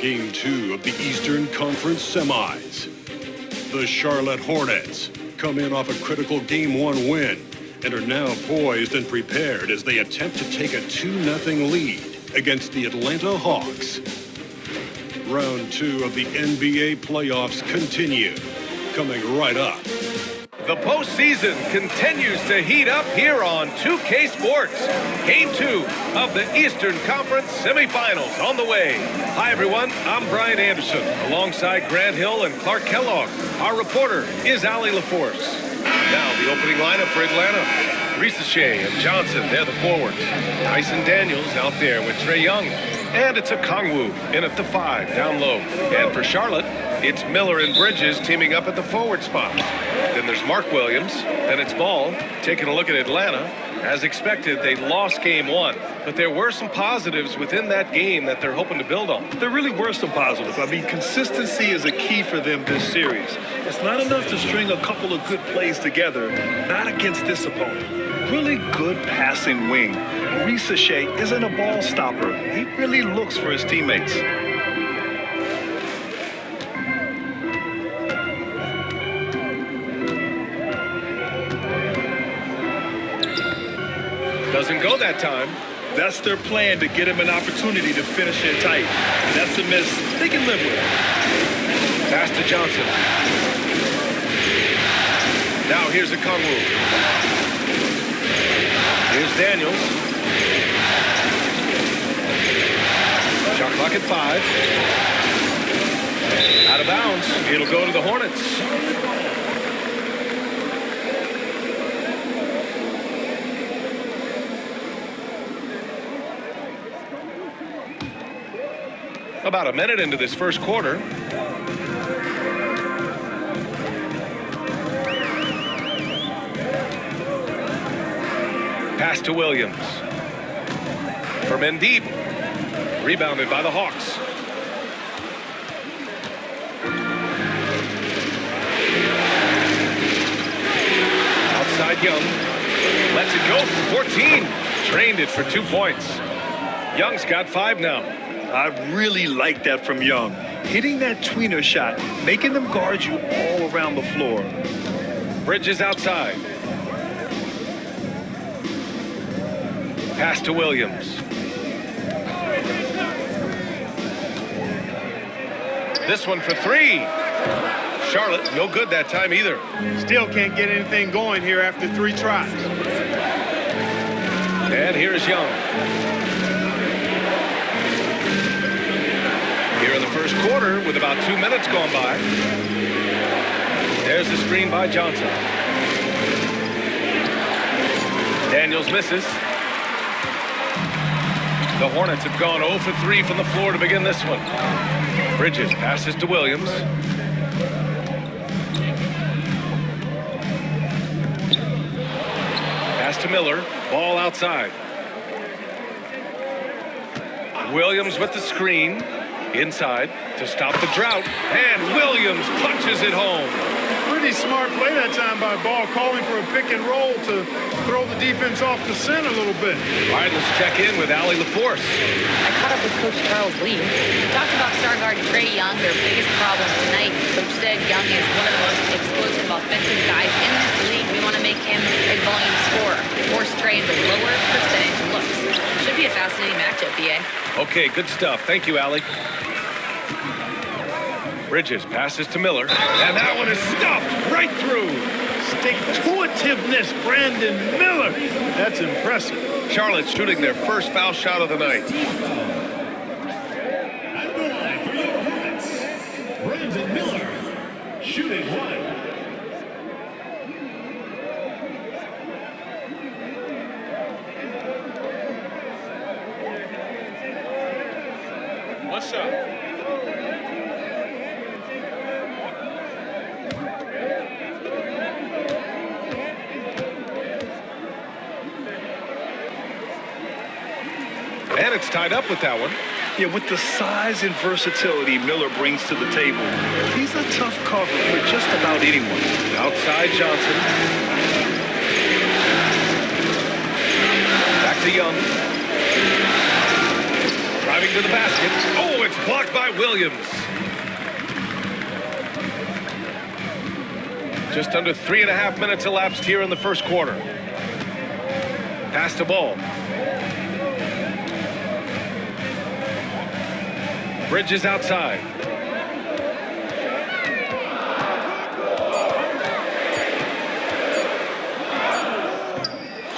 Game 2 of the Eastern Conference Semis. The Charlotte Hornets come in off a critical Game 1 win and are now poised and prepared as they attempt to take a 2-0 lead against the Atlanta Hawks. Round 2 of the NBA playoffs continue, coming right up. The postseason continues to heat up here on 2K Sports. Game 2 of the Eastern Conference semifinals on the way. Hi, everyone. I'm Brian Anderson, alongside Grant Hill and Clark Kellogg. Our reporter is Allie LaForce. Now, the opening lineup for Atlanta. Ricochet and Johnson, they're the forwards. Tyson Daniels out there with Trae Young. And it's a Kongwu in at the 5, down low. And for Charlotte, it's Miller and Bridges teaming up at the forward spot. Then there's Mark Williams. Then it's Ball. Taking a look at Atlanta. As expected, they lost Game 1. But there were some positives within that game that they're hoping to build on. There really were some positives. I mean, consistency is a key for them this series. It's not enough to string a couple of good plays together, not against this opponent. Really good passing wing. Ricochet isn't a ball stopper. He really looks for his teammates. Doesn't go that time. That's their plan, to get him an opportunity to finish it tight. That's a miss they can live with. Pass to Johnson. Now here's a Kongwu. Here's Daniels. Shot clock at 5. Out of bounds. It'll go to the Hornets. About a minute into this first quarter. Pass to Williams. From in deep. Rebounded by the Hawks. Outside Young. Lets it go from 14. Drained it for 2 points. Young's got 5 now. I really like that from Young. Hitting that tweener shot, making them guard you all around the floor. Bridges outside. Pass to Williams. This one for 3. Charlotte, no good that time either. Still can't get anything going here after 3 tries. And here's Young. Here in the first quarter, with about 2 minutes gone by. There's the screen by Johnson. Daniels misses. The Hornets have gone 0 for 3 from the floor to begin this one. Bridges passes to Williams. Pass to Miller. Ball outside. Williams with the screen. Inside to stop the drought. And Williams punches it home. Pretty smart play that time by Ball, calling for a pick and roll to throw the defense off the scent a little bit. All right, let's check in with Allie LaForce. I caught up with Coach Charles Lee. He talked about star guard Trae Young, their biggest problem tonight. Coach said Young is one of the most explosive offensive guys in this league. We want to make him a volume scorer. Force Trae into lower percentage looks. Should be a fascinating matchup, BA. Okay, good stuff. Thank you, Allie. Bridges passes to Miller, and that one is stuffed right through. Stick-to-itiveness, Brandon Miller. That's impressive. Charlotte shooting their first foul shot of the night. At the line for your Hornets, Brandon Miller, shooting 1. What's up? And it's tied up with that one. Yeah, with the size and versatility Miller brings to the table, he's a tough cover for just about anyone. Outside Johnson. Back to Young. Driving to the basket. Oh, it's blocked by Williams. Just under 3.5 minutes elapsed here in the first quarter. Pass to Ball. Bridges outside.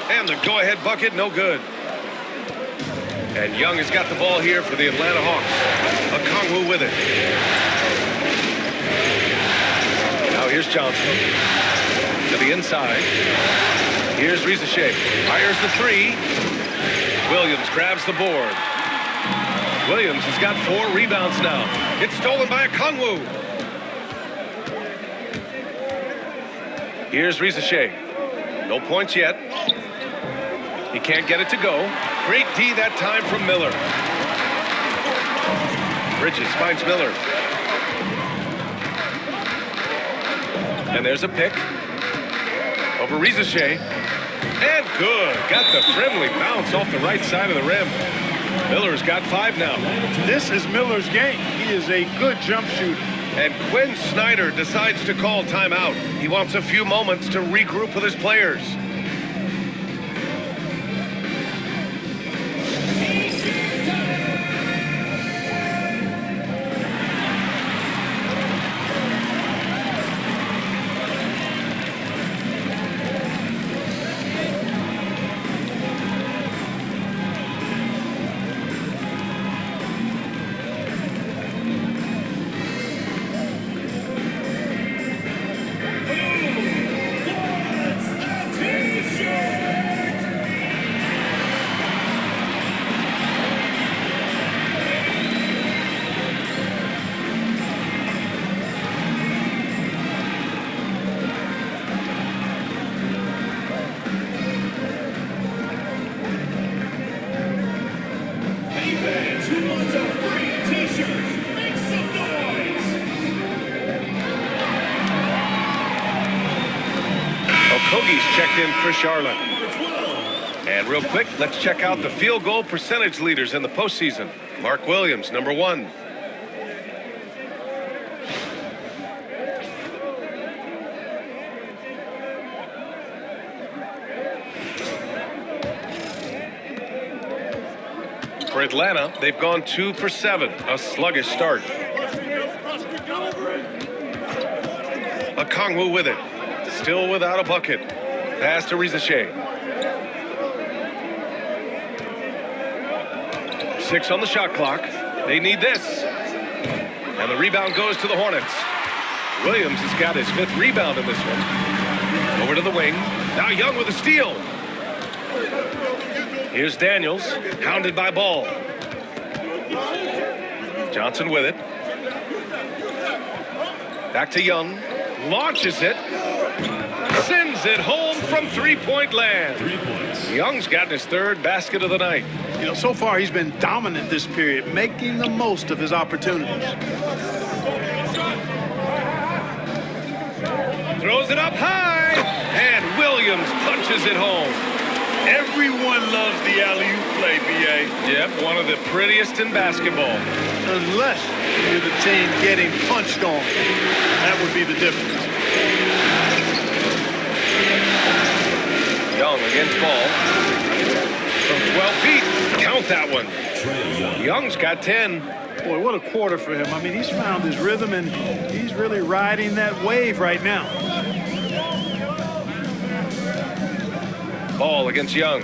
And the go-ahead bucket, no good. And Young has got the ball here for the Atlanta Hawks. Okongwu with it. Now here's Johnson. To the inside. Here's Rizachet. Fires the three. Williams grabs the board. Williams has got 4 rebounds now. It's stolen by Okongwu. Here's Rizachet. No points yet. He can't get it to go. Great D that time from Miller. Bridges finds Miller. And there's a pick. Over Rizachet. And good. Got the friendly bounce off the right side of the rim. Miller's got 5 now. This is Miller's game. He is a good jump shooter. And Quinn Snyder decides to call timeout. He wants a few moments to regroup with his players. Okogie's checked in for Charlotte. And real quick, let's check out the field goal percentage leaders in the postseason. Mark Williams, number 1. For Atlanta, they've gone 2 for 7, a sluggish start. Okongwu with it. Still without a bucket. Pass to Rizachet. 6 on the shot clock. They need this. And the rebound goes to the Hornets. Williams has got his 5th rebound in this one. Over to the wing. Now Young with a steal. Here's Daniels, hounded by Ball. Johnson with it. Back to Young. Launches it. Sends it home from three-point land. 3 points. Young's gotten his 3rd basket of the night. You know, so far he's been dominant this period, making the most of his opportunities. Throws it up high, and Williams punches it home. Everyone loves the alley-oop play, B.A. Yep, one of the prettiest in basketball. Unless you're the team getting punched on. That would be the difference. Young against Ball. From 12 feet, count that one. Young's got 10. Boy, what a quarter for him. I mean, he's found his rhythm, and he's really riding that wave right now. Ball against Young.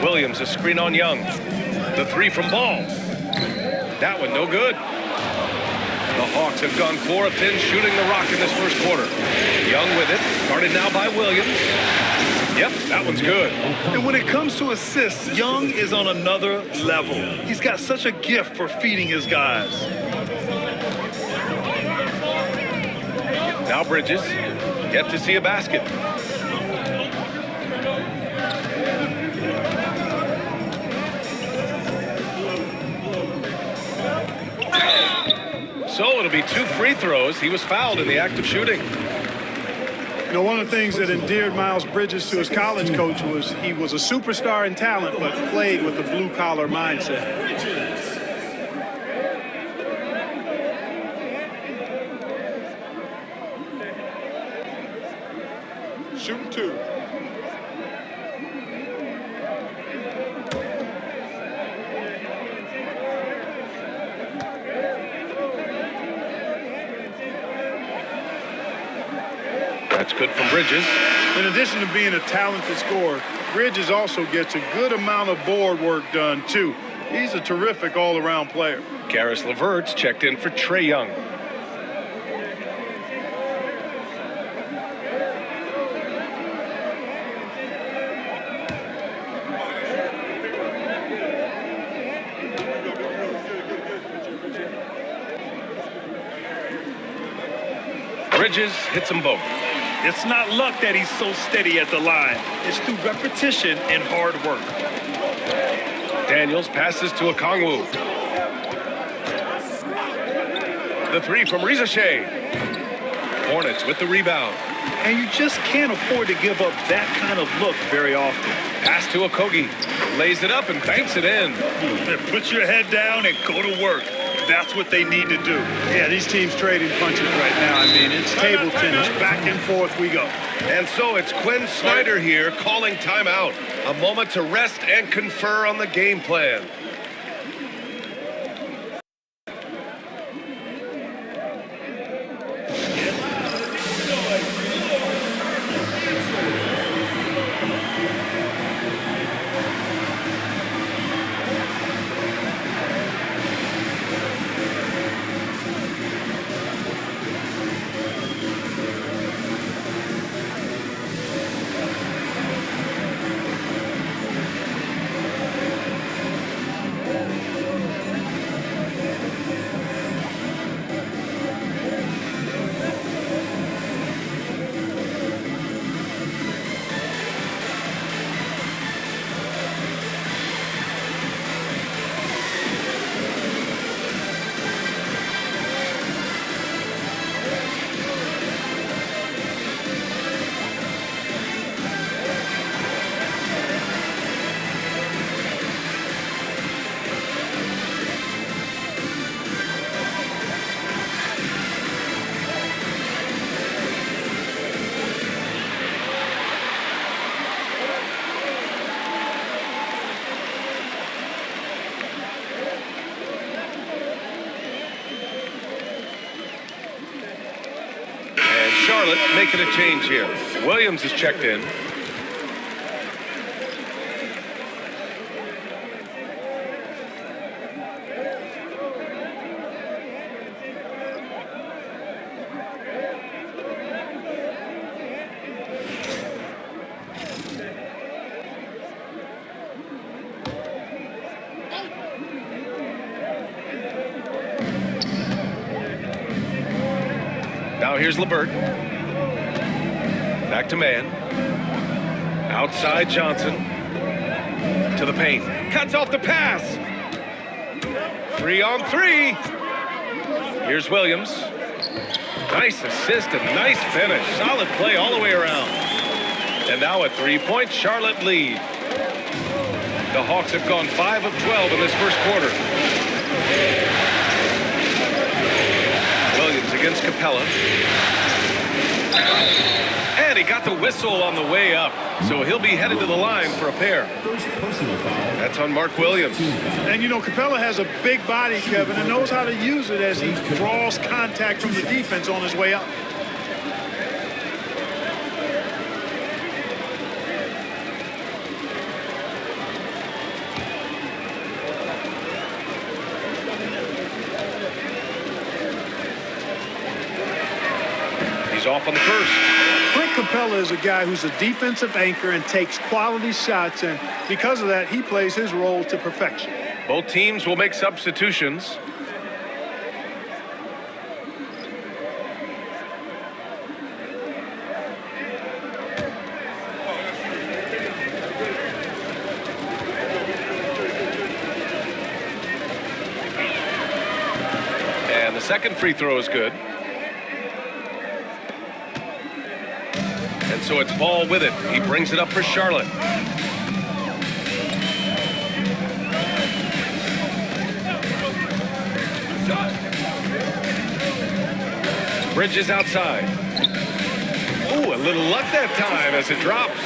Williams a screen on Young. The 3 from Ball. That one no good. The Hawks have gone 4 of 10 shooting the rock in this first quarter. Young with it. Guarded now by Williams. Yep, that one's good. And when it comes to assists, Young is on another level. He's got such a gift for feeding his guys. Now Bridges. Yet to see a basket. So it'll be 2 free throws. He was fouled in the act of shooting. You know, one of the things that endeared Miles Bridges to his college coach was he was a superstar in talent, but played with a blue-collar mindset. Shooting 2. That's good from Bridges. In addition to being a talented scorer, Bridges also gets a good amount of board work done, too. He's a terrific all-around player. Karis LeVert's checked in for Trae Young. Bridges hits them both. It's not luck that he's so steady at the line. It's through repetition and hard work. Daniels passes to Okongwu. The 3 from Rizashea. Hornets with the rebound. And you just can't afford to give up that kind of look very often. Pass to Okogie. Lays it up and banks it in. Put your head down and go to work. That's what they need to do. Yeah, these teams trading punches right now. I mean, it's table tennis. Back and forth we go. And so it's Quinn Snyder here calling timeout. A moment to rest and confer on the game plan. Charlotte making a change here. Williams is checked in. Now here's LeVert. Back to man. Outside Johnson. To the paint. Cuts off the pass. 3-on-3. Here's Williams. Nice assist and nice finish. Solid play all the way around. And now a 3-point Charlotte lead. The Hawks have gone 5 of 12 in this first quarter. Williams against Capella. And he got the whistle on the way up, so he'll be headed to the line for a pair. That's on Mark Williams. And, you know, Capella has a big body, Kevin, and knows how to use it as he draws contact from the defense on his way up. He's off on the first. Clint Capella is a guy who's a defensive anchor and takes quality shots, and because of that, he plays his role to perfection. Both teams will make substitutions. And the second free throw is good. And so it's Ball with it. He brings it up for Charlotte. Bridges outside. Ooh, a little luck that time as it drops.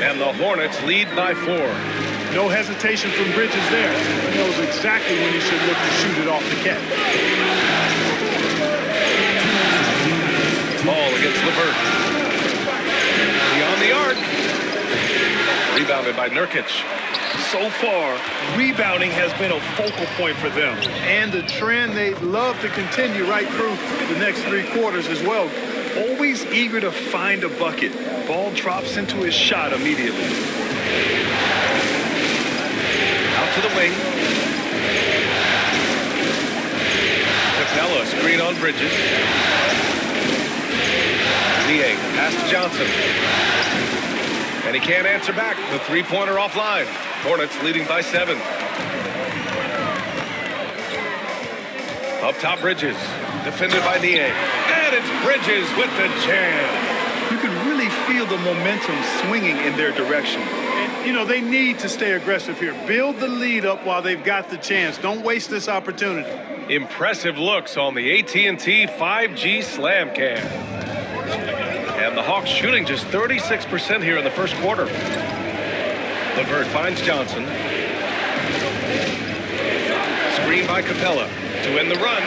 And the Hornets lead by 4. No hesitation from Bridges there. He knows exactly when he should look to shoot it off the catch. Ball against LeVert. Beyond the arc. Rebounded by Nurkic. So far, rebounding has been a focal point for them. And the trend they'd love to continue right through the next 3 quarters as well. Always eager to find a bucket. Ball drops into his shot immediately. Out to the wing. Capella screen on Bridges. Niang pass to Johnson. And he can't answer back. The three-pointer offline. Hornets leading by 7. Up top, Bridges. Defended by Niang. And it's Bridges with the jam. You can really feel the momentum swinging in their direction. And, you know, they need to stay aggressive here. Build the lead up while they've got the chance. Don't waste this opportunity. Impressive looks on the AT&T 5G Slam Cam. And the Hawks shooting just 36% here in the first quarter. LeVert finds Johnson. Screen by Capella to end the run.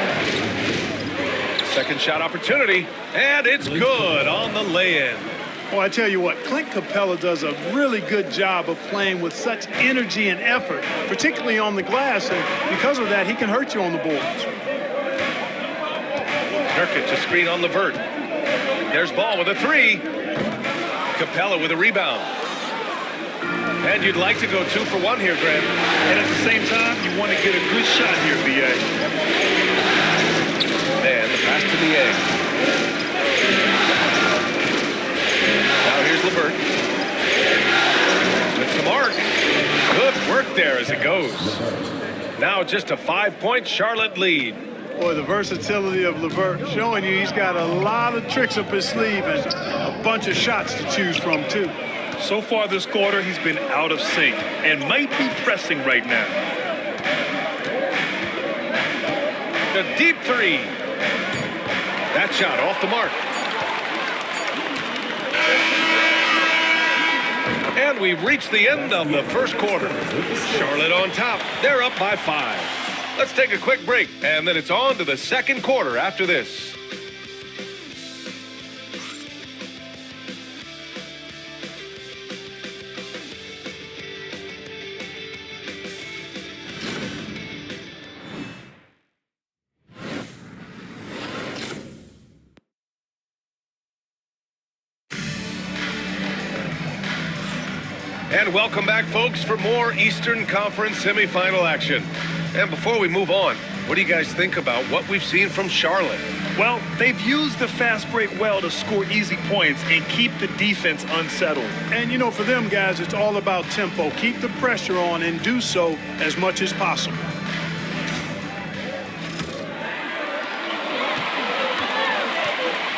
Second shot opportunity, and it's good on the lay-in. Well, I tell you what, Clint Capella does a really good job of playing with such energy and effort, particularly on the glass, and because of that, he can hurt you on the boards. Nurkic to screen on LeVert. There's Ball with a 3. Capella with a rebound. And you'd like to go 2 for 1 here, Grant. And at the same time, you want to get a good shot here, B.A. And the pass to Niang. Now here's LeVert. It's the mark. Good work there as it goes. Now just a 5-point Charlotte lead. Boy, the versatility of LeVert showing you he's got a lot of tricks up his sleeve and a bunch of shots to choose from, too. So far this quarter, he's been out of sync and might be pressing right now. The deep 3. That shot off the mark. And we've reached the end of the first quarter. Charlotte on top. They're up by 5. Let's take a quick break, and then it's on to the second quarter after this. And welcome back, folks, for more Eastern Conference semifinal action. And before we move on, what do you guys think about what we've seen from Charlotte? Well, they've used the fast break well to score easy points and keep the defense unsettled. And, you know, for them guys, it's all about tempo. Keep the pressure on and do so as much as possible.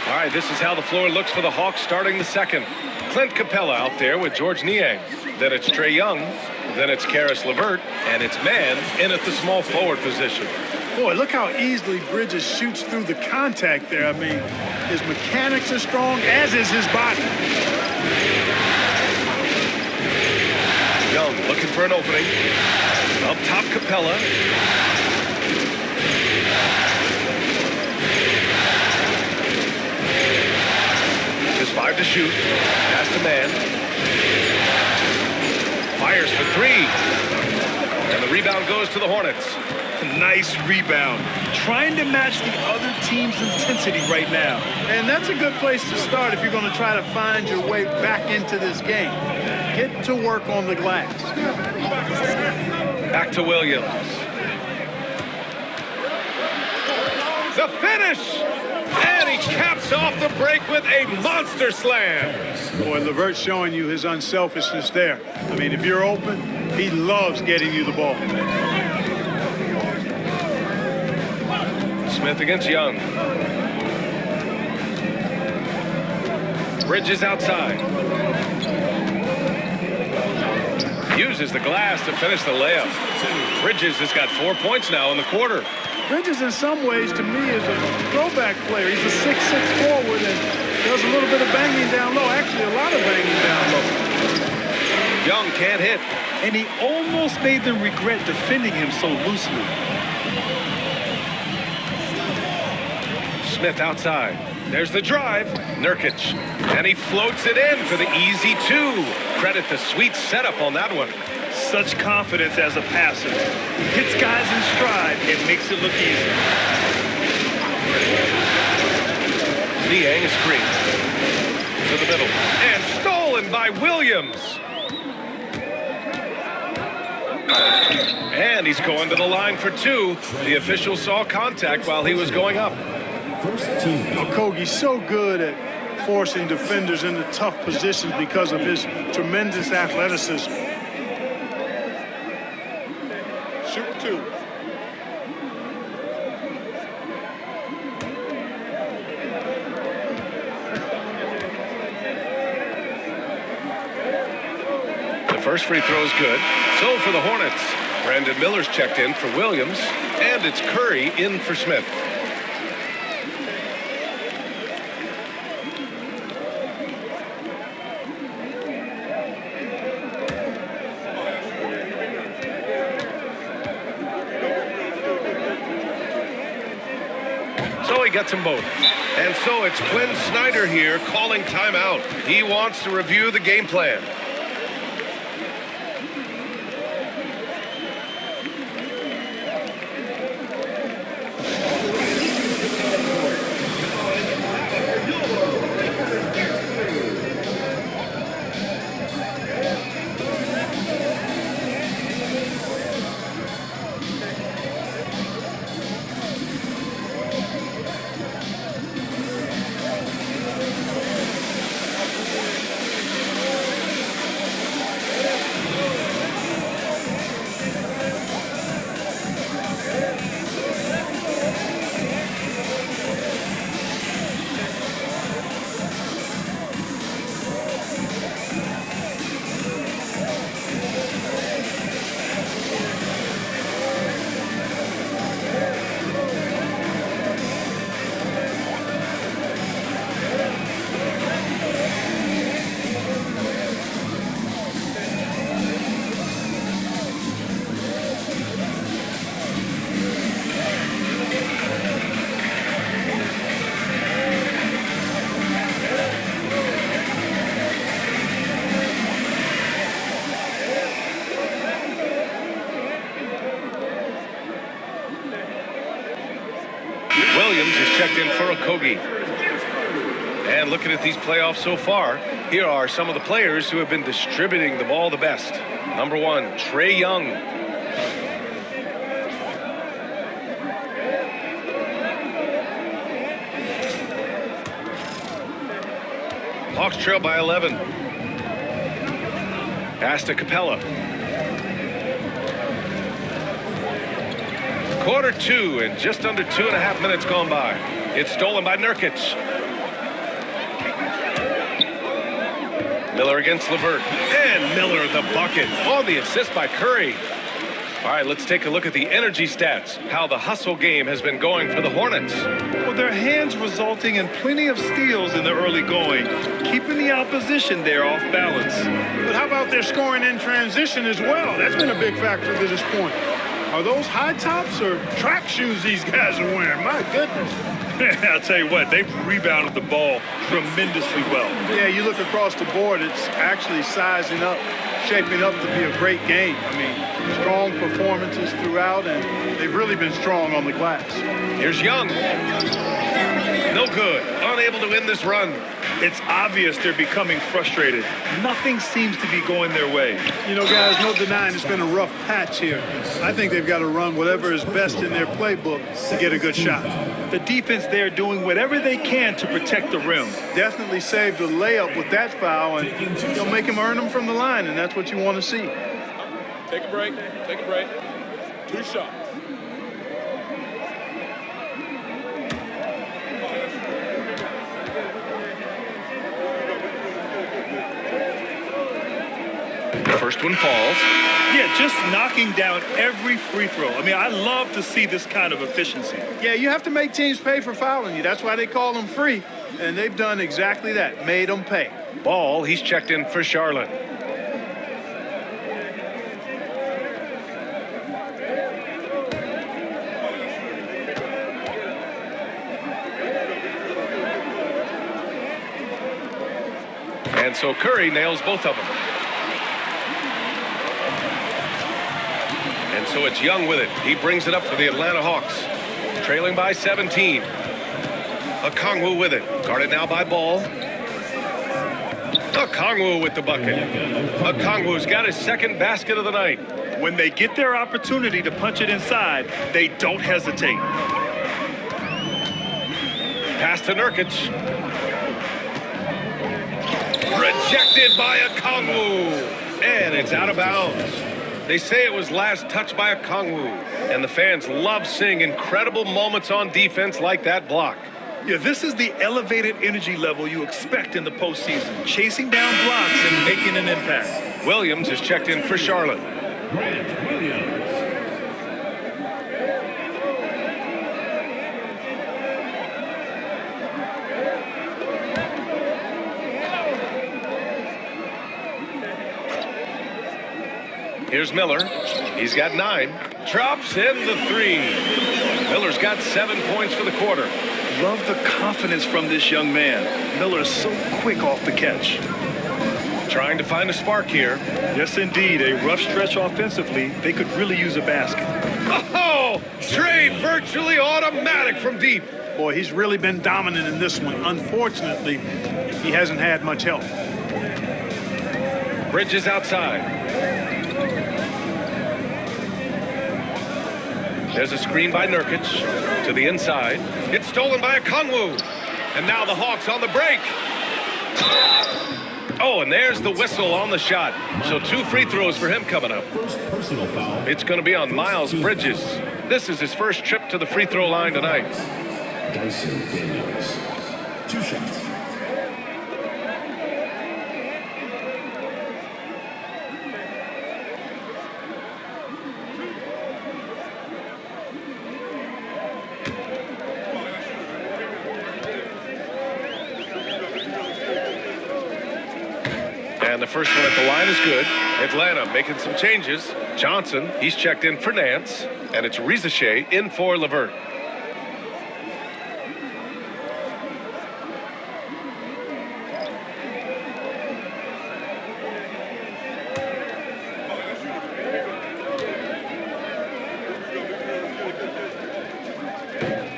All right, this is how the floor looks for the Hawks starting the second. Clint Capella out there with George Niang. Then it's Trae Young. Then it's Caris LeVert. And it's Man in at the small forward position. Boy, look how easily Bridges shoots through the contact there. I mean, his mechanics are strong, as is his body. Young looking for an opening. Up top, Capella. Just 5 to shoot. Pass to Man. Fires for 3. And the rebound goes to the Hornets. Nice rebound. Trying to match the other team's intensity right now. And that's a good place to start if you're going to try to find your way back into this game. Get to work on the glass. Back to Williams. The finish! And he caps off the break with a monster slam. Boy, LeVert's showing you his unselfishness there. I mean, if you're open, he loves getting you the ball. Smith against Young. Bridges outside. Uses the glass to finish the layup. Bridges has got 4 points now in the quarter. Bridges, in some ways, to me, is a throwback player. He's a 6'6" forward and does a little bit of banging down low. Actually, a lot of banging down low. Young can't hit. And he almost made them regret defending him so loosely. Smith outside. There's the drive. Nurkic. And he floats it in for the easy two. Credit the sweet setup on that one. Such confidence as a passer. He hits guys in stride and makes it look easy. Niang screen. To the middle. And stolen by Williams. And he's going to the line for two. The official saw contact while he was going up. Okogie's so good at forcing defenders into tough positions because of his tremendous athleticism. Shoot two. The first free throw is good. So for the Hornets, Brandon Miller's checked in for Williams, and it's Curry in for Smith. So he gets them both. And so it's Quinn Snyder here calling timeout. He wants to review the game plan. Williams is checked in for Okogie. And looking at these playoffs so far, here are some of the players who have been distributing the ball the best. Number one, Trae Young. Hawks trail by 11. Pass to Capella. Quarter two and just under 2.5 minutes gone by. It's stolen by Nurkic. Miller against LeVert. And Miller the bucket on the assist by Curry. All right, let's take a look at the energy stats. How the hustle game has been going for the Hornets. Well, their hands resulting in plenty of steals in the early going, keeping the opposition there off balance. But how about their scoring in transition as well? That's been a big factor to this point. Are those high tops or track shoes these guys are wearing? My goodness. I'll tell you what, they've rebounded the ball tremendously well. Yeah, you look across the board, it's actually sizing up, shaping up to be a great game. I mean, strong performances throughout, and they've really been strong on the glass. Here's Young. No good. Unable to win this run. It's obvious they're becoming frustrated. Nothing seems to be going their way. You know, guys, no denying it's been a rough patch here. I think they've got to run whatever is best in their playbook to get a good shot. The defense there doing whatever they can to protect the rim. Definitely saved a layup with that foul, and they'll make him earn them from the line, and that's what you want to see. Take a break. Take a break. 2 shots. First one falls. Yeah, just knocking down every free throw. I mean, I love to see this kind of efficiency. Yeah, you have to make teams pay for fouling you. That's why they call them free. And they've done exactly that, made them pay. Ball, he's checked in for Charlotte. And so Curry nails both of them. And so it's Young with it. He brings it up for the Atlanta Hawks. Trailing by 17. Okongwu with it. Guarded now by Ball. Okongwu with the bucket. Okongwu's got his second basket of the night. When they get their opportunity to punch it inside, they don't hesitate. Pass to Nurkic. Rejected by Okongwu. And it's out of bounds. They say it was last touched by Okongwu. And the fans love seeing incredible moments on defense like that block. Yeah, this is the elevated energy level you expect in the postseason. Chasing down blocks and making an impact. Williams is checked in for Charlotte. Grant Williams. Here's Miller. He's got 9. Drops in the 3. Miller's got 7 points for the quarter. Love the confidence from this young man. Miller is so quick off the catch. Trying to find a spark here. Yes, indeed. A rough stretch offensively. They could really use a basket. Oh, Trey virtually automatic from deep. Boy, he's really been dominant in this one. Unfortunately, he hasn't had much help. Bridges outside. There's a screen by Nurkic to the inside. It's stolen by Okongwu. And now the Hawks on the break. Oh, and there's the whistle on the shot. So 2 free throws for him coming up. First personal foul. It's going to be on Miles Bridges. This is his first trip to the free throw line tonight. Dyson Daniels. 2 shots. And the first one at the line is good. Atlanta making some changes. Johnson, he's checked in for Nance. And it's Rizachet in for Levert.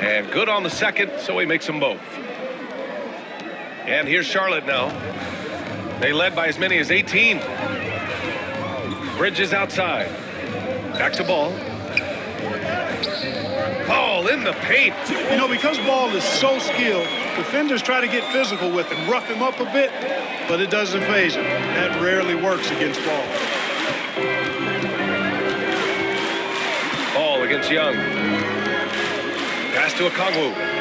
And good on the second, so he makes them both. And here's Charlotte now. They led by as many as 18. Bridges outside. Back to Ball. Ball in the paint. You know, because Ball is so skilled, defenders try to get physical with him, rough him up a bit, but it doesn't faze him. That rarely works against Ball. Ball against Young. Pass to Okongwu.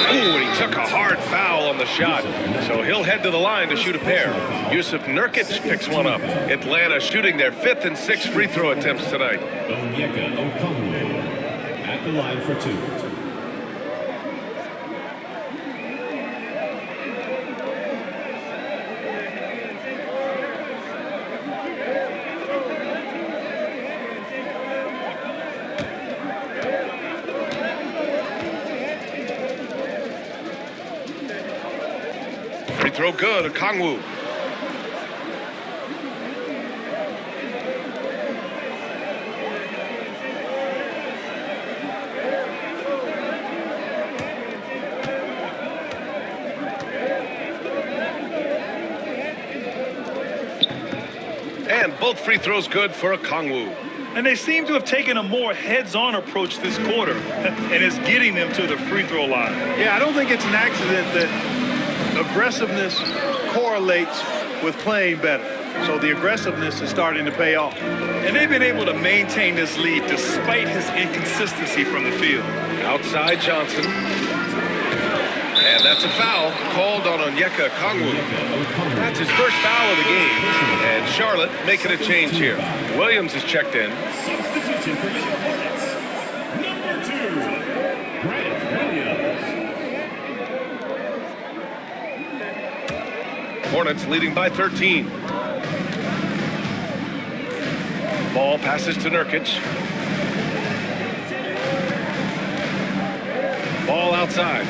Ooh, and he took a hard foul on the shot. So he'll head to the line to shoot a pair. Yusuf Nurkic picks one up. Atlanta shooting their 5th and 6th free throw attempts tonight. Onyeka Okongwu at the line for 2. Free throw good, Okongwu. And both free throws good for Okongwu. And they seem to have taken a more heads-on approach this quarter, and it's getting them to the free throw line. Yeah, I don't think it's an accident that aggressiveness correlates with playing better. So the aggressiveness is starting to pay off. And they've been able to maintain this lead despite his inconsistency from the field. Outside Johnson. And that's a foul called on Onyeka Okongwu. That's his first foul of the game. And Charlotte making a change here. Williams is checked in. Substitution for your Hornets. Number 2, Grant Williams. Hornets leading by 13. Ball passes to Nurkic. Ball outside.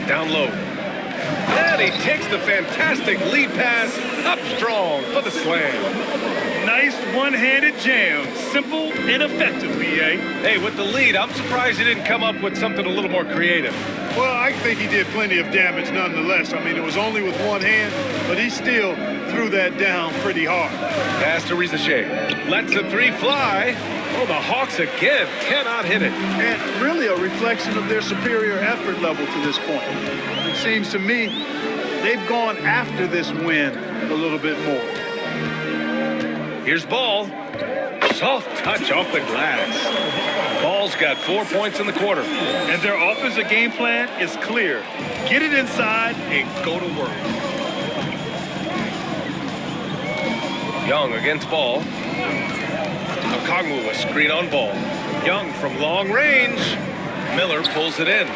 Down low. And he takes the fantastic lead pass up strong for the slam. Nice one-handed jam. Simple and effective, B.A. Hey, with the lead, I'm surprised he didn't come up with something a little more creative. Well, I think he did plenty of damage nonetheless. I mean, it was only with one hand, but he still threw that down pretty hard. Pass to Rizichet. Lets the three fly. Oh, the Hawks again cannot hit it. And really a reflection of their superior effort level to this point. It seems to me they've gone after this win a little bit more. Here's Ball. Soft touch off the glass. Ball's got 4 points in the quarter. And their offensive game plan is clear. Get it inside and go to work. Young against Ball. Okongwu a screen on Ball. Young from long range. Miller pulls it in.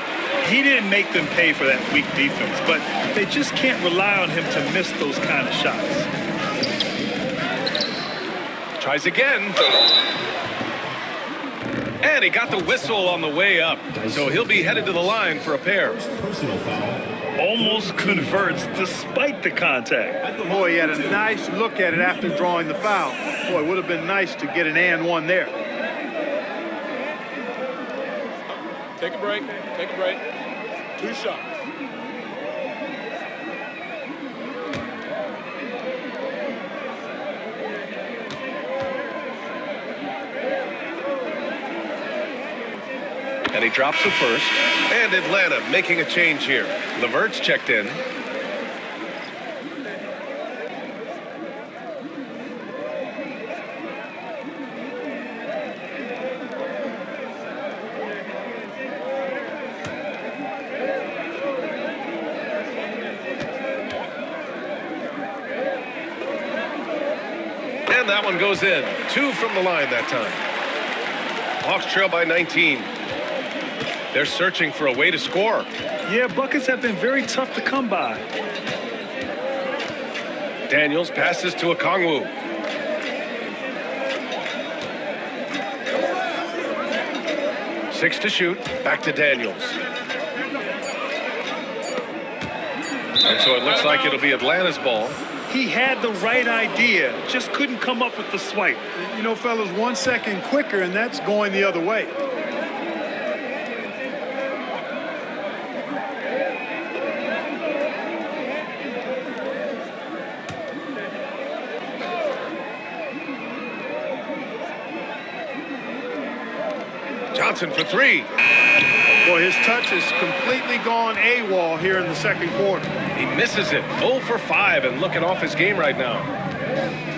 He didn't make them pay for that weak defense, but they just can't rely on him to miss those kind of shots. Tries again. And he got the whistle on the way up. So he'll be headed to the line for a pair. Personal foul. Almost converts despite the contact. Boy, he had a nice look at it after drawing the foul. Boy, it would have been nice to get an and one there. Take a break. Take a break. 2 shots. And he drops the first. And Atlanta making a change here. LeVert's checked in. And that one goes in. 2 from the line that time. Hawks trail by 19. They're searching for a way to score. Yeah, buckets have been very tough to come by. Daniels passes to Okongwu. Six to shoot. Back to Daniels. And so it looks like it'll be Atlanta's ball. He had the right idea, just couldn't come up with the swipe. You know, fellas, 1 second quicker, and that's going the other way. Johnson for 3. Boy, his touch has completely gone AWOL here in the second quarter. He misses it. 0 for 5 and looking off his game right now.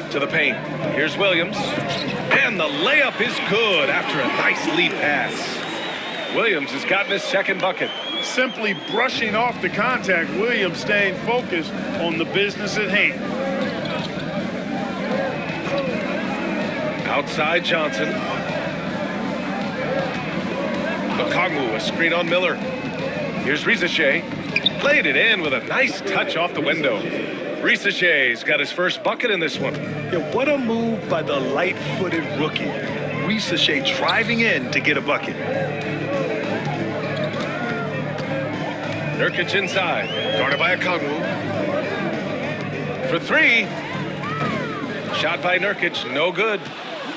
To the paint. Here's Williams. And the layup is good after a nice lead pass. Williams has gotten his second bucket. Simply brushing off the contact, Williams staying focused on the business at hand. Outside Johnson. Okongwu, a screen on Miller. Here's Rizichet. Played it in with a nice touch off the window. Rizichet's got his first bucket in this one. Yeah, what a move by the light-footed rookie. Rizichet driving in to get a bucket. Nurkic inside. Guarded by Okongwu. For 3. Shot by Nurkic, no good.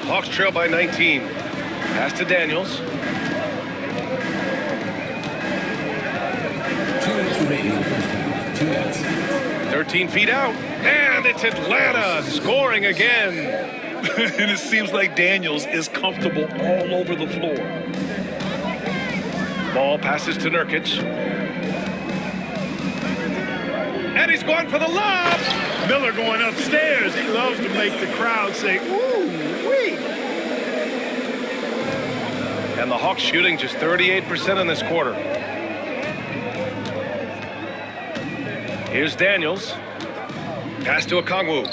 Hawks trail by 19. Pass to Daniels. 2 minutes remaining in the first half. 2 minutes. 13 feet out. And it's Atlanta scoring again. And it seems like Daniels is comfortable all over the floor. Ball passes to Nurkic. And he's going for the lob. Miller going upstairs. He loves to make the crowd say, ooh, wee. And the Hawks shooting just 38% in this quarter. Here's Daniels. Pass to Okongwu.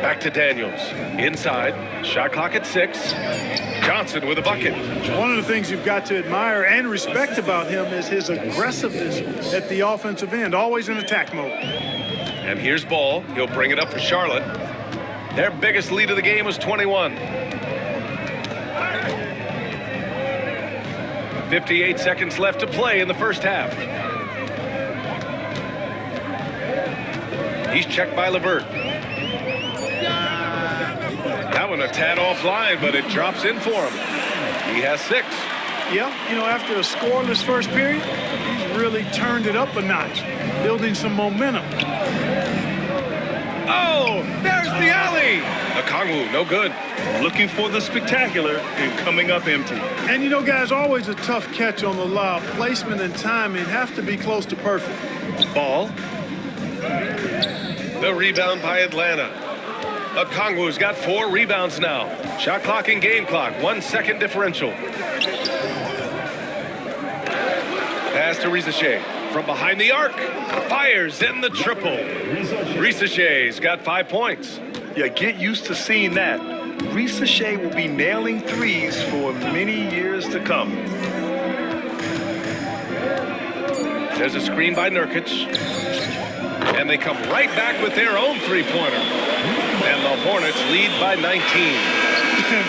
Back to Daniels. Inside. Shot clock at 6. Johnson with a bucket. One of the things you've got to admire and respect about him is his aggressiveness at the offensive end, always in attack mode. And here's Ball. He'll bring it up for Charlotte. Their biggest lead of the game was 21. 58 seconds left to play in the first half. He's checked by Levert. That one a tad offline, but it drops in for him. He has 6. Yeah, you know, after a scoreless first period, he's really turned it up a notch, building some momentum. Oh, there's the alley. Okongwu, no good. Looking for the spectacular and coming up empty. And you know, guys, always a tough catch on the lob. Placement and timing have to be close to perfect. Ball. The rebound by Atlanta. Okongwu's got 4 rebounds now. Shot clock and game clock, 1 second differential. Pass to Risacher. From behind the arc. Fires in the triple. Risacher's got 5 points. Yeah, get used to seeing that. Risacher will be nailing threes for many years to come. There's a screen by Nurkic. And they come right back with their own three-pointer. And the Hornets lead by 19.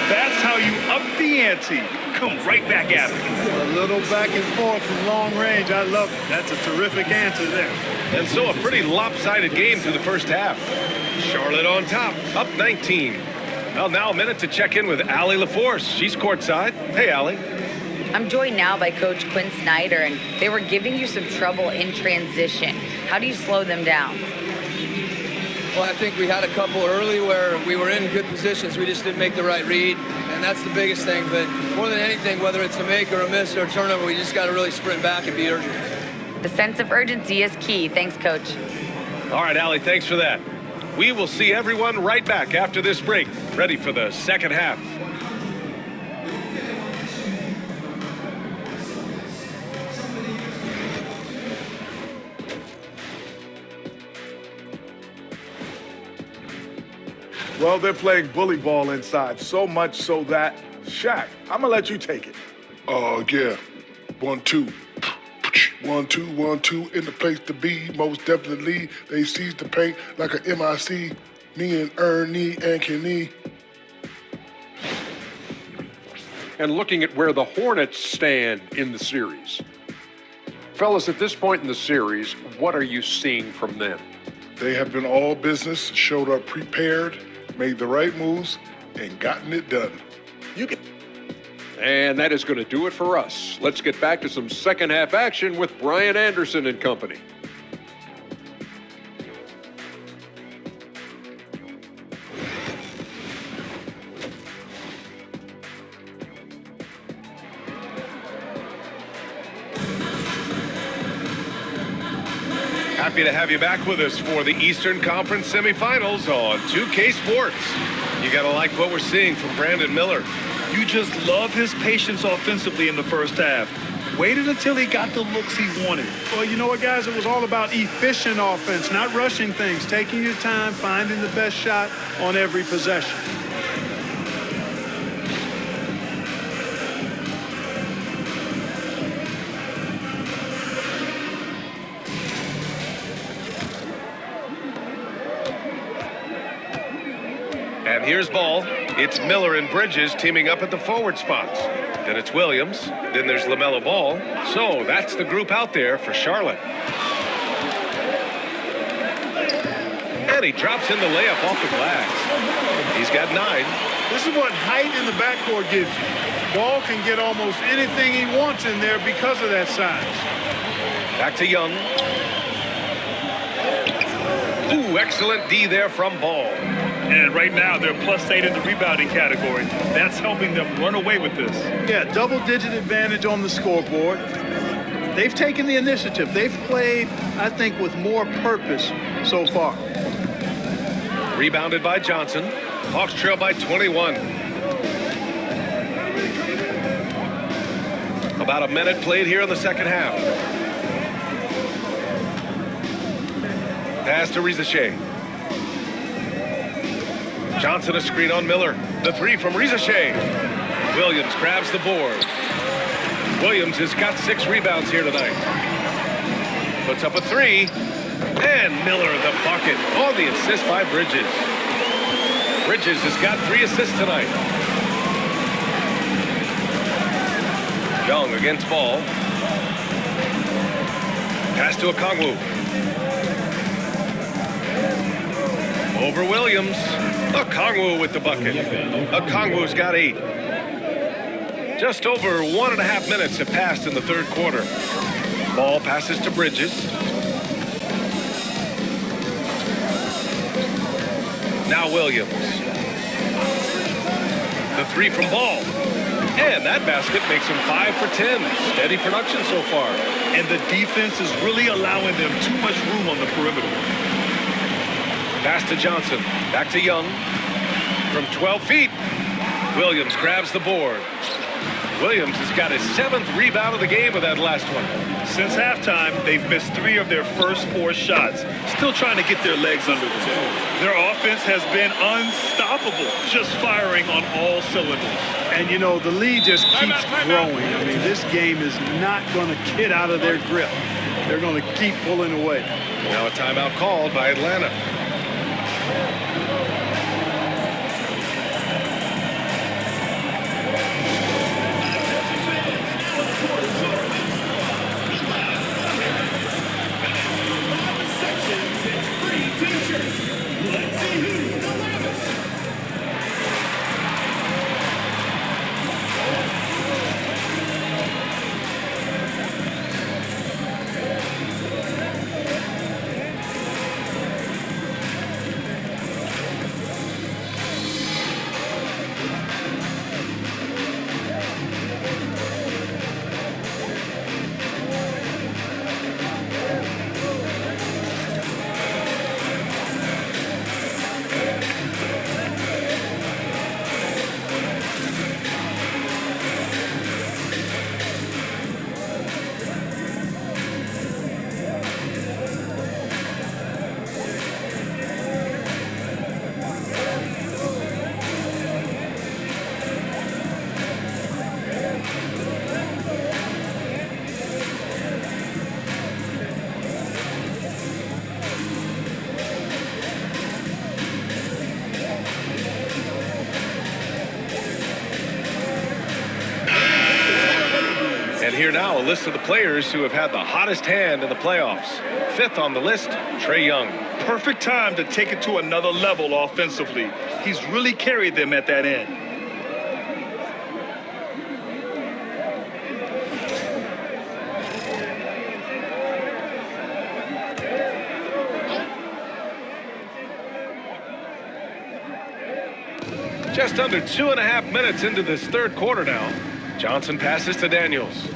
That's how you up the ante. Come right back at it. A little back and forth from long range. I love it. That's a terrific answer there. And so a pretty lopsided game through the first half. Charlotte on top, up 19. Well, now a minute to check in with Allie LaForce. She's courtside. Hey, Allie. I'm joined now by Coach Quinn Snyder, and they were giving you some trouble in transition. How do you slow them down? Well, I think we had a couple early where we were in good positions. We just didn't make the right read, and that's the biggest thing. But more than anything, whether it's a make or a miss or a turnover, we just got to really sprint back and be urgent. The sense of urgency is key. Thanks, Coach. All right, Allie, thanks for that. We will see everyone right back after this break, ready for the second half. Well, they're playing bully ball inside, so much so that, Shaq, I'm gonna let you take it. Yeah. 1, 2. 1, 2, 1, 2, in the place to be. Most definitely, they seize the paint like a MIC. Me and Ernie and Kenny. And looking at where the Hornets stand in the series. Fellas, at this point in the series, what are you seeing from them? They have been all business, showed up prepared, made the right moves, and gotten it done. And that is going to do it for us. Let's get back to some second half action with Brian Anderson and company. Happy to have you back with us for the Eastern Conference semifinals on 2K Sports. You gotta like what we're seeing from Brandon Miller. You just love his patience offensively in the first half. Waited until he got the looks he wanted. Well, you know what, guys? It was all about efficient offense, not rushing things, taking your time, finding the best shot on every possession. And here's Ball. It's Miller and Bridges teaming up at the forward spots. Then it's Williams. Then there's LaMelo Ball. So that's the group out there for Charlotte. And he drops in the layup off the glass. He's got 9. This is what height in the backcourt gives you. Ball can get almost anything he wants in there because of that size. Back to Young. Ooh, excellent D there from Ball. And right now, they're +8 in the rebounding category. That's helping them run away with this. Yeah, double-digit advantage on the scoreboard. They've taken the initiative. They've played, I think, with more purpose so far. Rebounded by Johnson. Hawks trail by 21. About a minute played here in the second half. Pass to Rizachet. Johnson a screen on Miller. The three from Rizachet. Williams grabs the board. Williams has got 6 rebounds here tonight. Puts up a 3. And Miller the bucket on the assist by Bridges. Bridges has got 3 assists tonight. Young against Ball. Pass to Okongwu. Over Williams. Okongwu with the bucket. Okongwu's got 8. Just over 1.5 minutes have passed in the third quarter. Ball passes to Bridges. Now Williams. The 3 from Ball. And that basket makes him 5 for 10. Steady production so far. And the defense is really allowing them too much room on the perimeter. Pass to Johnson. Back to Young. From 12 feet. Williams grabs the board. Williams has got his 7th rebound of the game with that last one. Since halftime, they've missed 3 of their first 4 shots. Still trying to get their legs under them. Their offense has been unstoppable, just firing on all cylinders. And, you know, the lead just keeps growing. I mean, this game is not going to get out of their grip. They're going to keep pulling away. Now a timeout called by Atlanta. Here now, a list of the players who have had the hottest hand in the playoffs. 5th on the list, Trae Young. Perfect time to take it to another level offensively. He's really carried them at that end. Just under 2.5 minutes into this third quarter now. Johnson passes to Daniels.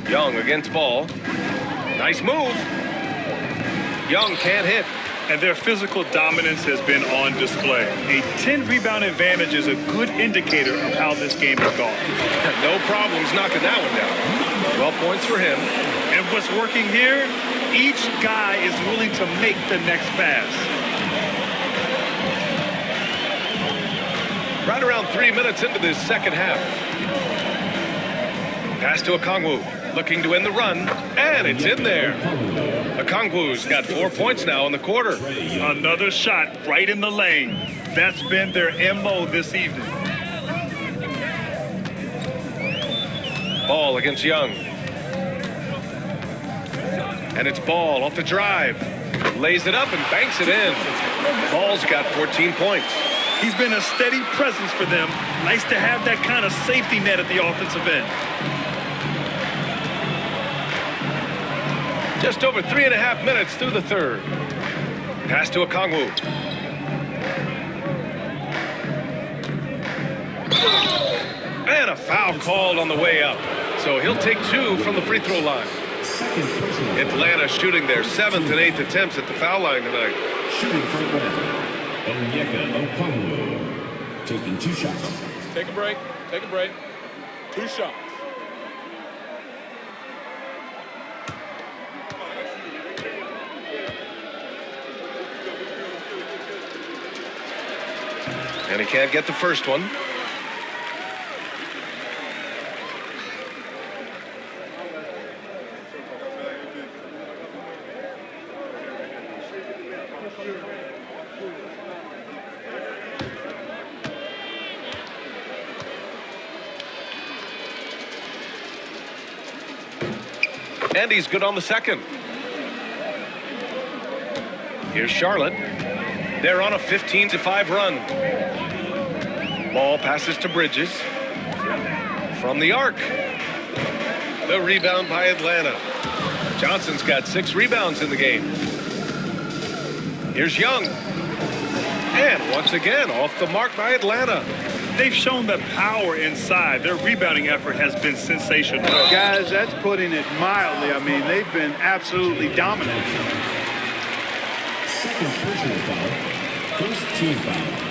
Young against Ball. Nice move. Young can't hit. And their physical dominance has been on display. A 10-rebound advantage is a good indicator of how this game has gone. No problems knocking that one down. 12 points for him. And what's working here, each guy is willing to make the next pass. Right around 3 minutes into this second half. Pass to Okongwu, looking to end the run, and it's in there. Okongwu's got 4 points now in the quarter. Another shot right in the lane. That's been their MO this evening. Ball against Young. And it's Ball off the drive. Lays it up and banks it in. Ball's got 14 points. He's been a steady presence for them. Nice to have that kind of safety net at the offensive end. Just over 3.5 minutes through the third. Pass to Okongwu. And a foul called on the way up. So he'll take 2 from the free throw line. Atlanta shooting their 7th and 8th attempts at the foul line tonight. Shooting for Atlanta, Okongwu taking 2 shots. Take a break. Take a break. 2 shots. And he can't get the first one. And he's good on the second. Here's Charlotte. They're on a 15-5 run. Ball passes to Bridges. From the arc. The rebound by Atlanta. Johnson's got 6 rebounds in the game. Here's Young. And once again, off the mark by Atlanta. They've shown the power inside. Their rebounding effort has been sensational. Guys, that's putting it mildly. I mean, they've been absolutely dominant. Second personal foul. First team foul.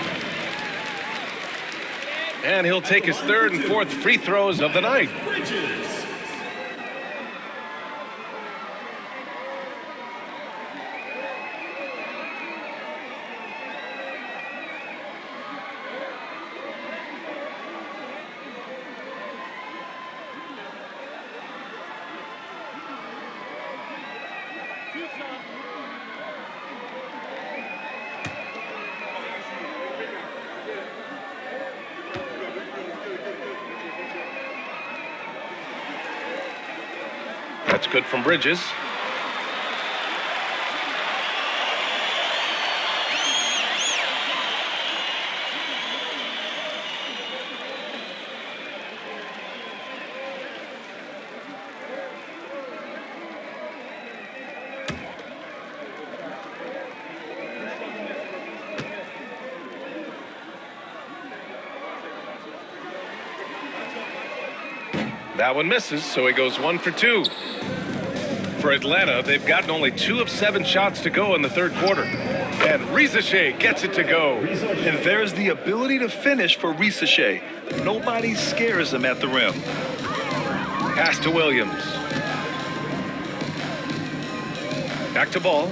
And he'll take his 3rd and 4th free throws of the night. Bridges. That's good from Bridges. That one misses, so he goes 1 for 2. For Atlanta, they've gotten only 2 of 7 shots to go in the 3rd quarter. And Risacher gets it to go. And there's the ability to finish for Risacher. Nobody scares him at the rim. Pass to Williams. Back to Ball.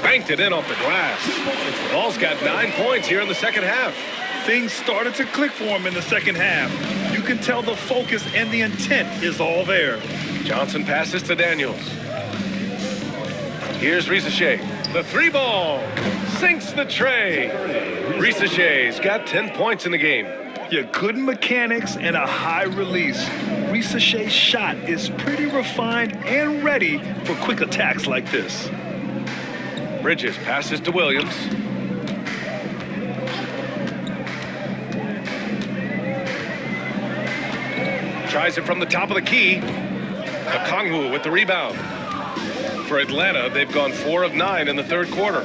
Banked it in off the glass. Ball's got 9 points here in the second half. Things started to click for him in the second half. You can tell the focus and the intent is all there. Johnson passes to Daniels. Here's Risacher. The 3-ball sinks the tray. Risacher's got 10 points in the game. Yeah, good mechanics and a high release. Risacher's shot is pretty refined and ready for quick attacks like this. Bridges passes to Williams. Tries it from the top of the key. Okongwu with the rebound. For Atlanta, they've gone 4 of 9 in the 3rd quarter.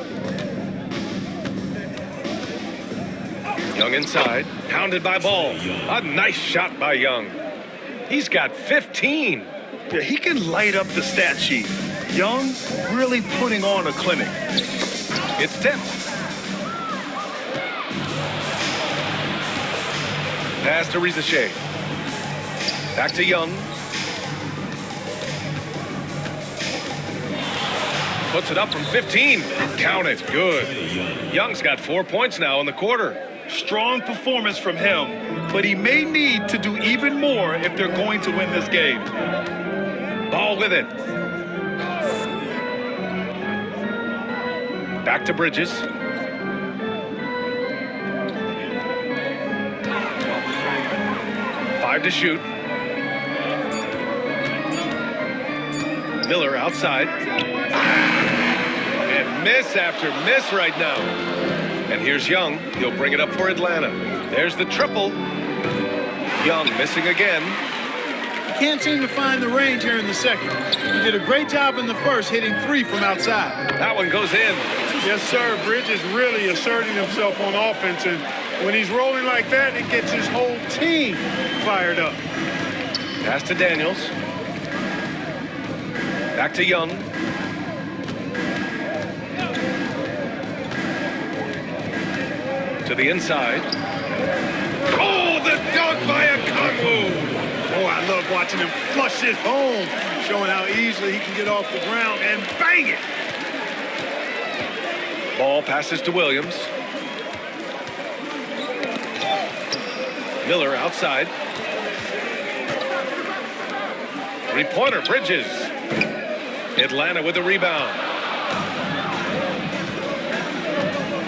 Young inside, pounded by Ball. A nice shot by Young. He's got 15. Yeah, he can light up the stat sheet. Young really putting on a clinic. It's tipped. Pass to Risacher. Back to Young. Puts it up from 15. Count it. Good. Young's got 4 points now in the quarter. Strong performance from him, but he may need to do even more if they're going to win this game. Ball with it. Back to Bridges. Five to shoot. Miller outside. And miss after miss right now. And here's Young. He'll bring it up for Atlanta. There's the triple. Young missing again. Can't seem to find the range here in the second. He did a great job in the first, hitting 3 from outside. That one goes in. Yes, sir. Bridges really asserting himself on offense, and when he's rolling like that, it gets his whole team fired up. Pass to Daniels. Back to Young. To the inside. Oh, the dunk by a Kongwu. Oh, I love watching him flush it home, showing how easily he can get off the ground and bang it. Ball passes to Williams. Miller outside. Three-pointer, Bridges. Atlanta with the rebound.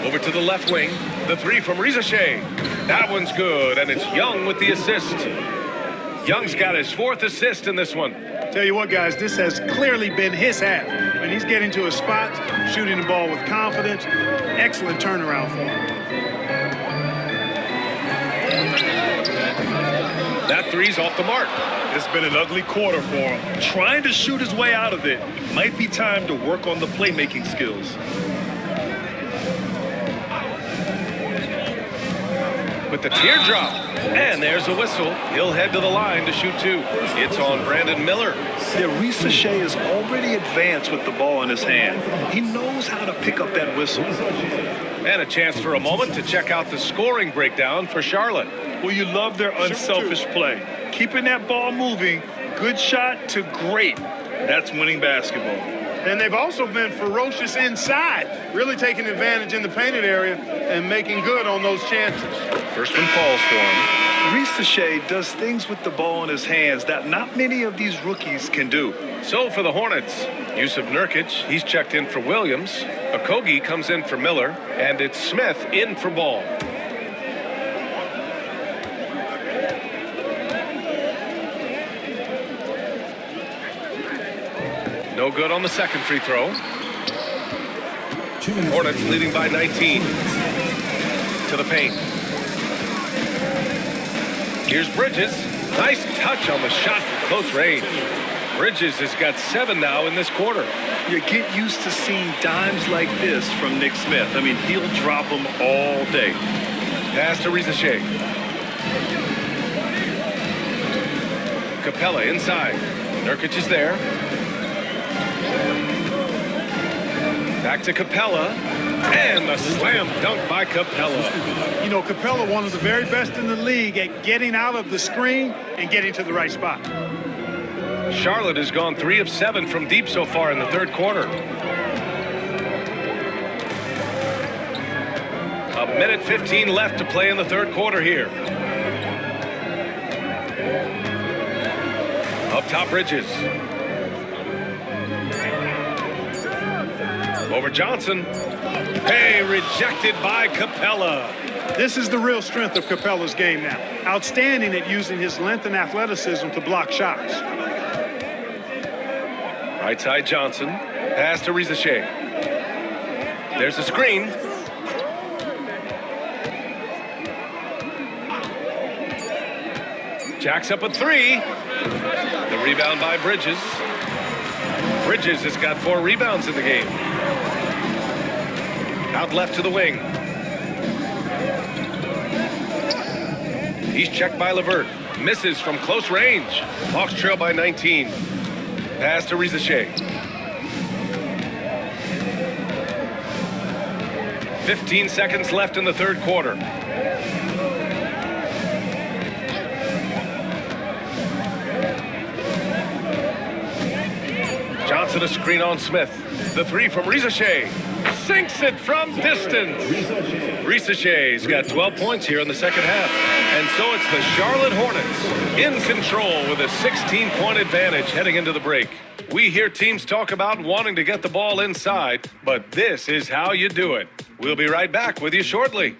Over to the left wing. The three from Rizashe. That one's good, and it's Young with the assist. Young's got his 4th assist in this one. Tell you what, guys, this has clearly been his half. When he's getting to his spots, shooting the ball with confidence, excellent turnaround for him. That three's off the mark. It's been an ugly quarter for him. Trying to shoot his way out of it. Might be time to work on the playmaking skills. With the teardrop. And there's a whistle. He'll head to the line to shoot 2. It's on Brandon Miller. Yeah, Rizashe is already advanced with the ball in his hand. He knows how to pick up that whistle. And a chance for a moment to check out the scoring breakdown for Charlotte. Well, you love their unselfish play. Keeping that ball moving, good shot to great. That's winning basketball. And they've also been ferocious inside, really taking advantage in the painted area and making good on those chances. First one falls for him. Rizashe does things with the ball in his hands that not many of these rookies can do. So for the Hornets, Yusuf Nurkic, he's checked in for Williams. Okogie comes in for Miller, and it's Smith in for Ball. No good on the second free throw. Hornets leading by 19. To the paint. Here's Bridges. Nice touch on the shot from close range. Bridges has got 7 now in this quarter. You get used to seeing dimes like this from Nick Smith. I mean, he'll drop them all day. Pass to Rizashe. Capella inside. Nurkic is there. Back to Capella. And the slam dunk by Capella. You know, Capella, one of the very best in the league at getting out of the screen and getting to the right spot. Charlotte has gone 3 of 7 from deep so far in the third quarter. A minute 15 left to play in the third quarter here. Up top, Bridges. Over Johnson. Hey, rejected by Capella. This is the real strength of Capella's game now. Outstanding at using his length and athleticism to block shots. Right side Johnson. Pass to Rizashe. There's a screen. Jacks up a 3. The rebound by Bridges. Bridges has got 4 rebounds in the game. Out left to the wing. He's checked by Levert. Misses from close range. Hawks trail by 19. Pass to Rizashe. 15 seconds left in the third quarter. Johnson a screen on Smith. The 3 from Rizashe. Sinks it from distance. Rizashe's got 12 points here in the second half. And so it's the Charlotte Hornets in control with a 16-point advantage heading into the break. We hear teams talk about wanting to get the ball inside, but this is how you do it. We'll be right back with you shortly.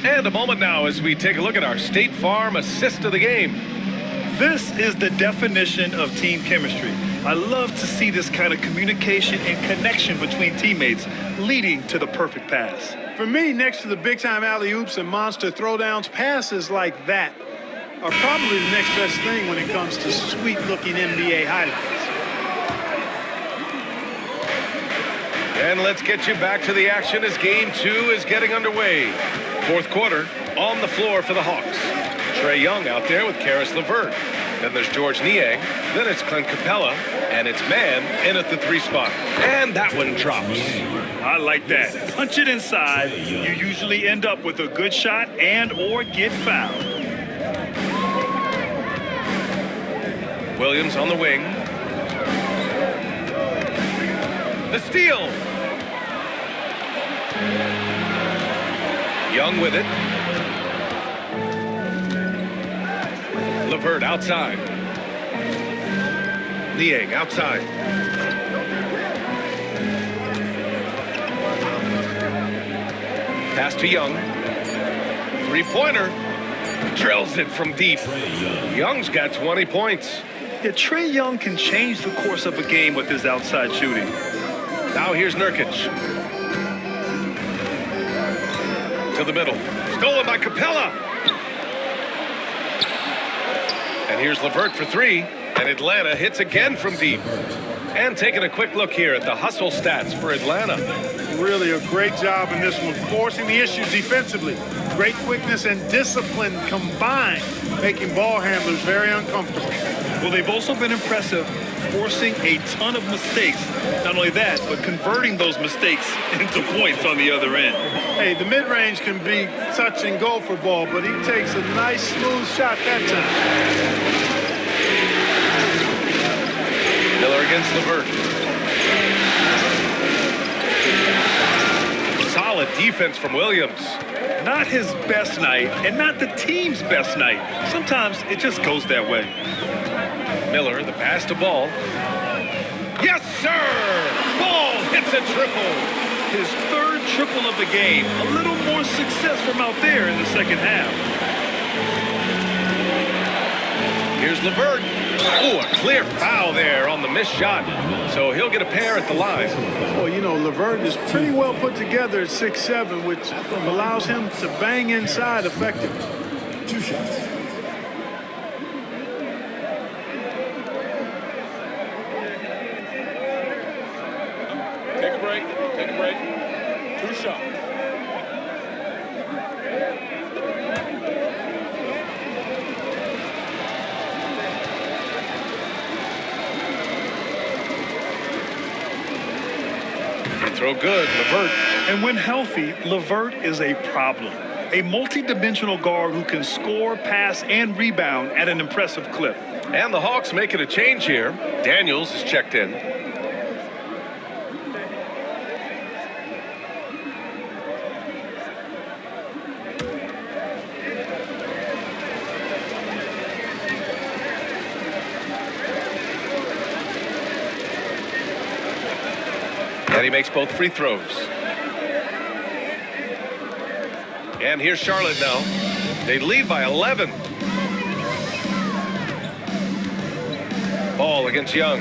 And a moment now as we take a look at our State Farm assist of the game. This is the definition of team chemistry. I love to see this kind of communication and connection between teammates leading to the perfect pass. For me, next to the big-time alley-oops and monster throwdowns, passes like that are probably the next best thing when it comes to sweet-looking NBA highlights. And let's get you back to the action as game 2 is getting underway. Fourth quarter on the floor for the Hawks. Trae Young out there with Karis LeVert. Then there's George Niang. Then it's Clint Capella. And it's Man in at the 3 spot. And that one drops. I like that. Punch it inside. You usually end up with a good shot and or get fouled. Williams on the wing. The steal. Young with it. LeVert outside. Niang outside. Pass to Young. Three-pointer. Drills it from deep. Young's got 20 points. Yeah, Trae Young can change the course of a game with his outside shooting. Now here's Nurkic. To the middle. Stolen by Capella. And here's LeVert for 3. And Atlanta hits again from deep. And taking a quick look here at the hustle stats for Atlanta. Really a great job in this one, forcing the issues defensively. Great quickness and discipline combined, making ball handlers very uncomfortable. Well, they've also been impressive, forcing a ton of mistakes. Not only that, but converting those mistakes into points on the other end. Hey, the mid-range can be touch and go for ball, but he takes a nice, smooth shot that time. Miller against LeVert. Solid defense from Williams. Not his best night, and not the team's best night. Sometimes it just goes that way. Miller, the pass to Ball. Yes, sir! Ball hits a triple. His 3rd triple of the game. A little more success from out there in the second half. Here's LeVert. Oh, a clear foul there on the missed shot. So he'll get a pair at the line. Well, you know, LeVert is pretty well put together at 6'7", which allows him to bang inside effectively. 2 shots. Take a break. Take a break. 2 shots. Throw good, LeVert. And when healthy, LeVert is a problem. A multi-dimensional guard who can score, pass, and rebound at an impressive clip. And the Hawks making a change here. Daniels is checked in. And he makes both free throws. And here's Charlotte now. They lead by 11. Ball against Young.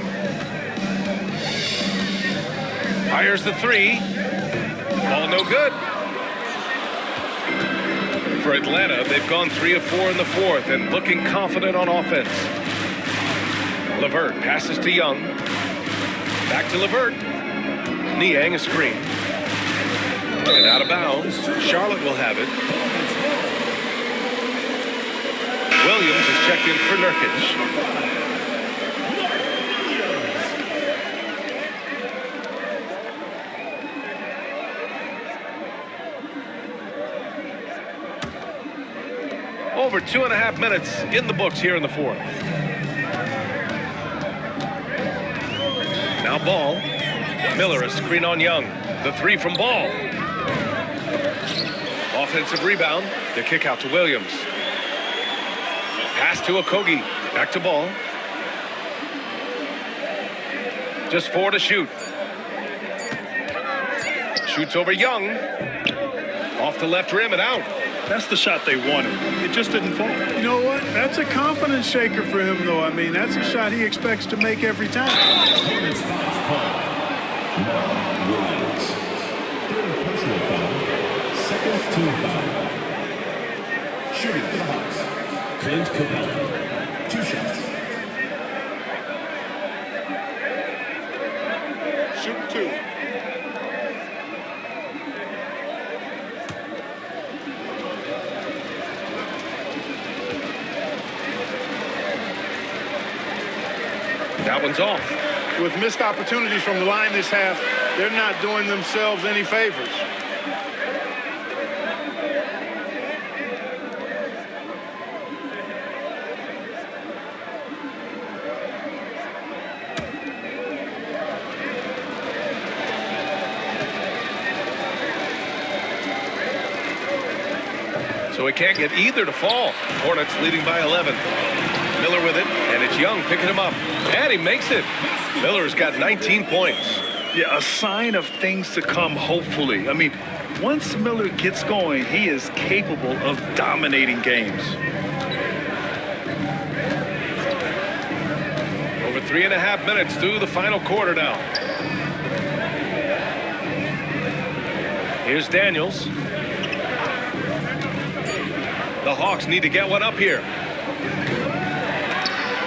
Fires the 3. Ball no good. For Atlanta, they've gone 3 of 4 in the 4th and looking confident on offense. LeVert passes to Young. Back to LeVert. Niang a screen. And out of bounds. Charlotte will have it. Williams is checked in for Nurkic. Over 2.5 minutes in the books here in the 4th. Now Ball. Miller a screen on Young. The 3 from Ball. Offensive rebound. The kick out to Williams. Pass to Okogie. Back to Ball. Just 4 to shoot. Shoots over Young. Off the left rim and out. That's the shot they wanted. It just didn't fall. You know what? That's a confidence shaker for him, though. I mean, that's a shot he expects to make every time. Hornets foul call. Williams. 3rd personal foul. 2nd team foul. Shooting for the Hawks. Clint Capella. 2 shots. Shoot 2. That one's off. With missed opportunities from the line this half, they're not doing themselves any favors. So he can't get either to fall. Hornets leading by 11. Miller with it, and it's Young picking him up. And he makes it. Miller's got 19 points. Yeah, a sign of things to come, hopefully. I mean, once Miller gets going, he is capable of dominating games. Over 3.5 minutes through the final quarter now. Here's Daniels. The Hawks need to get one up here.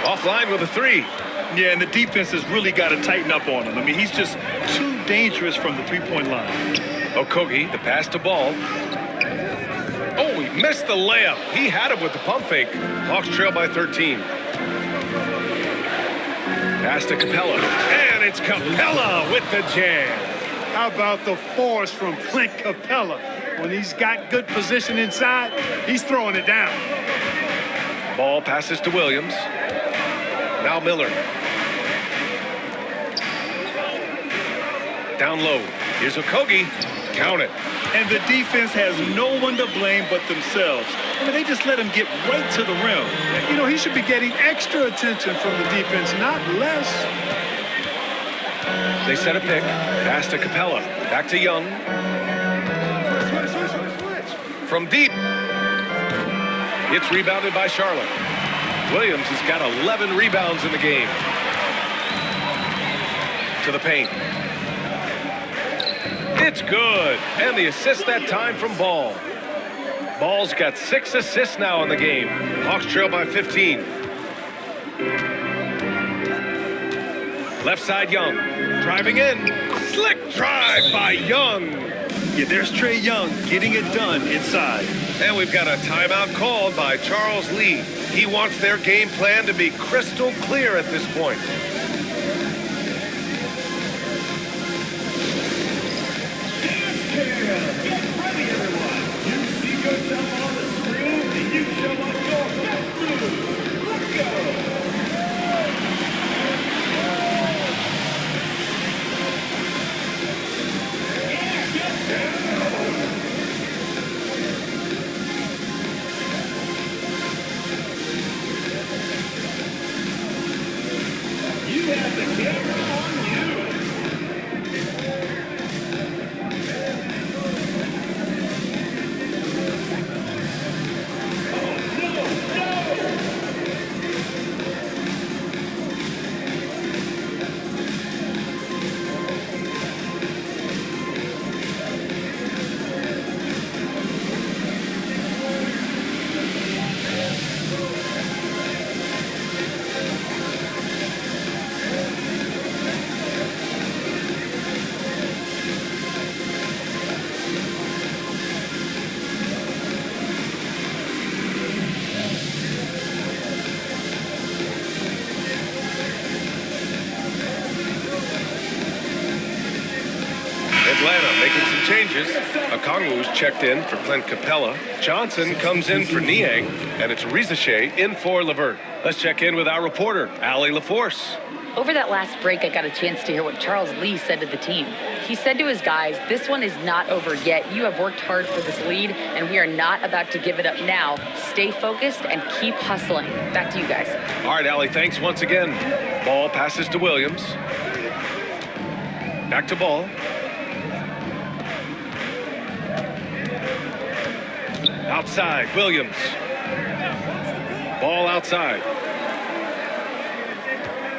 Offline with a three. Yeah, and the defense has really got to tighten up on him. I mean, he's just too dangerous from the three-point line. Okogie, the pass to Ball. Oh, he missed the layup. He had him with the pump fake. Hawks trail by 13. Pass to Capella. And it's Capella with the jam. How about the force from Clint Capella? When he's got good position inside, he's throwing it down. Ball passes to Williams. Now Miller. Down low. Here's Okogie. Count it. And the defense has no one to blame but themselves. I mean, they just let him get right to the rim. You know, he should be getting extra attention from the defense, not less. They set a pick. Pass to Capella. Back to Young. From deep. It's rebounded by Charlotte. Williams has got 11 rebounds in the game. To the paint. It's good. And the assist that time from Ball. Ball's got 6 assists now in the game. Hawks trail by 15. Left side Young. Driving in. Slick drive by Young. Yeah, there's Trae Young getting it done inside. And we've got a timeout called by Charles Lee. He wants their game plan to be crystal clear at this point. Dance cam! Get ready, everyone! You see yourself on the screen, and you show us your best moves. Let's go! Yeah, get down! You have the camera on you. Atlanta making some changes. Okongwu's checked in for Clint Capella. Johnson comes in for Niang, and it's Rizachet in for Levert. Let's check in with our reporter, Allie LaForce. Over that last break, I got a chance to hear what Charles Lee said to the team. He said to his guys, this one is not over yet. You have worked hard for this lead, and we are not about to give it up now. Stay focused and keep hustling. Back to you guys. All right, Allie, thanks once again. Ball passes to Williams. Back to Ball. Outside, Williams. Ball outside.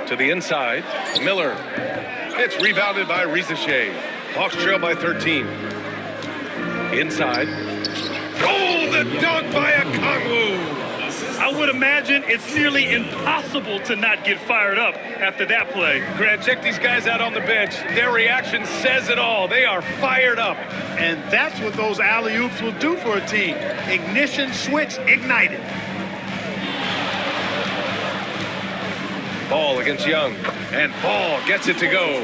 To the inside, Miller. It's rebounded by Rizachet. Hawks trail by 13. Inside. Oh, the dunk by Okongwu. I would imagine it's nearly impossible to not get fired up after that play. Grant, check these guys out on the bench. Their reaction says it all. They are fired up. And that's what those alley-oops will do for a team. Ignition switch ignited. Ball against Young, and Ball gets it to go.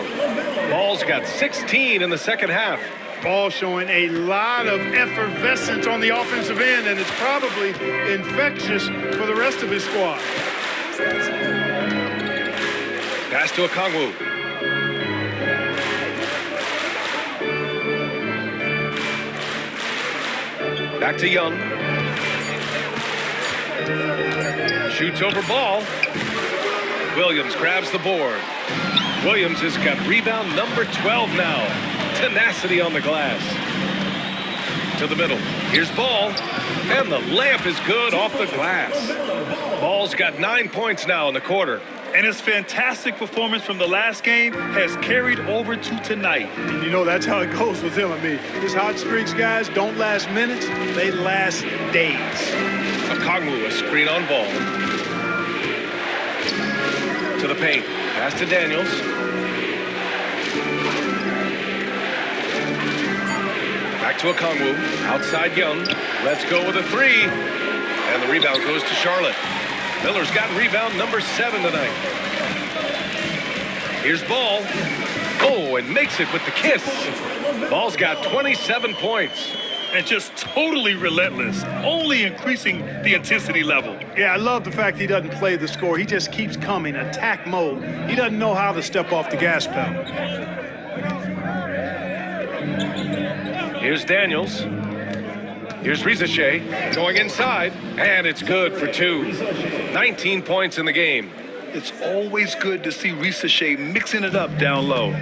Ball's got 16 in the second half. Ball showing a lot of effervescence on the offensive end, and it's probably infectious for the rest of his squad. Pass to Okongwu. Back to Young. Shoots over Ball. Williams grabs the board. Williams has got rebound number 12 now. Tenacity on the glass. To the middle. Here's Ball. And the layup is good off the glass. Ball's got 9 points now in the quarter. And his fantastic performance from the last game has carried over to tonight. And you know, that's how it goes with him. I mean, his hot streaks, guys, don't last minutes. They last days. Okongwu, a screen on Ball. To the paint. Pass to Daniels. Back to Okongwu. Outside Young. Let's go with a three. And the rebound goes to Charlotte. Miller's got rebound number 7 tonight. Here's Ball. Oh, and makes it with the kiss. Ball's got 27 points. And just totally relentless, only increasing the intensity level. Yeah, I love the fact he doesn't play the score. He just keeps coming, attack mode. He doesn't know how to step off the gas pedal. Here's Daniels. Here's Rizachet going inside, and it's good for 2. 19 points in the game. It's always good to see Rizachet mixing it up down low.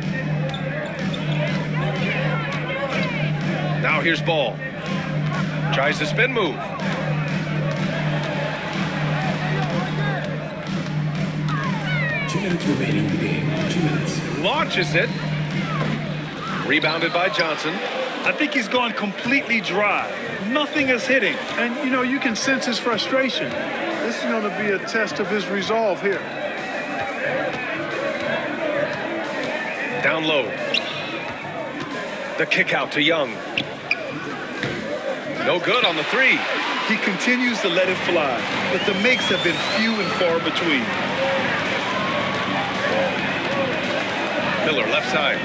Now here's Ball. Tries the spin move. Two minutes remaining in the game. 2 minutes. Launches it. Rebounded by Johnson. I think he's gone completely dry. Nothing is hitting. And, you know, you can sense his frustration. This is going to be a test of his resolve here. Down low. The kick out to Young. No good on the three. He continues to let it fly, but the makes have been few and far between. Miller left side.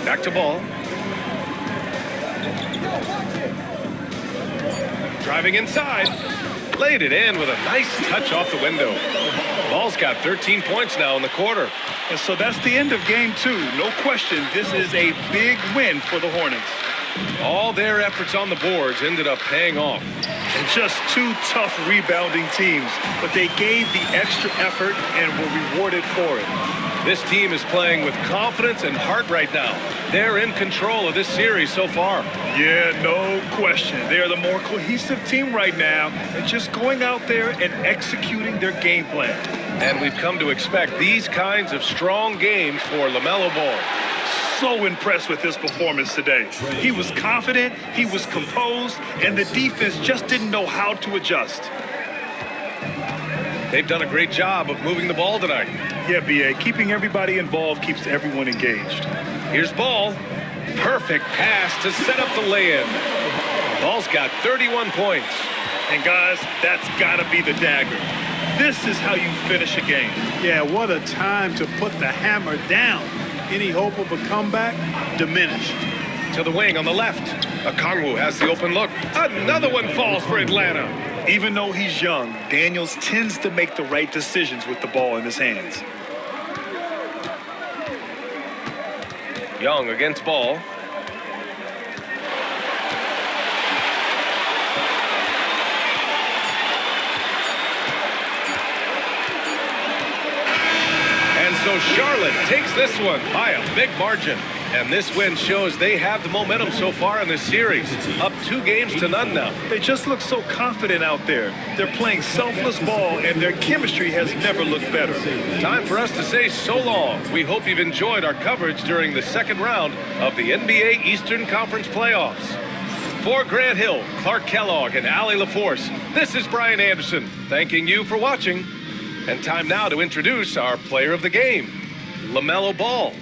Back to Ball. Driving inside. Laid it in with a nice touch off the window. Ball's got 13 points now in the quarter. And so that's the end of game 2. No question, this is a big win for the Hornets. All their efforts on the boards ended up paying off. And just 2 tough rebounding teams, but they gave the extra effort and were rewarded for it. This team is playing with confidence and heart right now. They're in control of this series so far. Yeah, no question. They're the more cohesive team right now and just going out there and executing their game plan. And we've come to expect these kinds of strong games for LaMelo Ball. So impressed with his performance today. He was confident, he was composed, and the defense just didn't know how to adjust. They've done a great job of moving the ball tonight. Yeah, B.A., keeping everybody involved keeps everyone engaged. Here's Ball. Perfect pass to set up the lay-in. Ball's got 31 points. And guys, that's got to be the dagger. This is how you finish a game. Yeah, what a time to put the hammer down. Any hope of a comeback diminished. To the wing on the left. Okongwu has the open look. Another one falls for Atlanta. Even though he's young, Daniels tends to make the right decisions with the ball in his hands. Young against Ball. And so Charlotte takes this one by a big margin. And this win shows they have the momentum so far in this series. Up 2-0 now. They just look so confident out there. They're playing selfless ball, and their chemistry has never looked better. Time for us to say so long. We hope you've enjoyed our coverage during the second round of the NBA Eastern Conference Playoffs. For Grant Hill, Clark Kellogg, and Allie LaForce, this is Brian Anderson, thanking you for watching. And time now to introduce our player of the game, LaMelo Ball.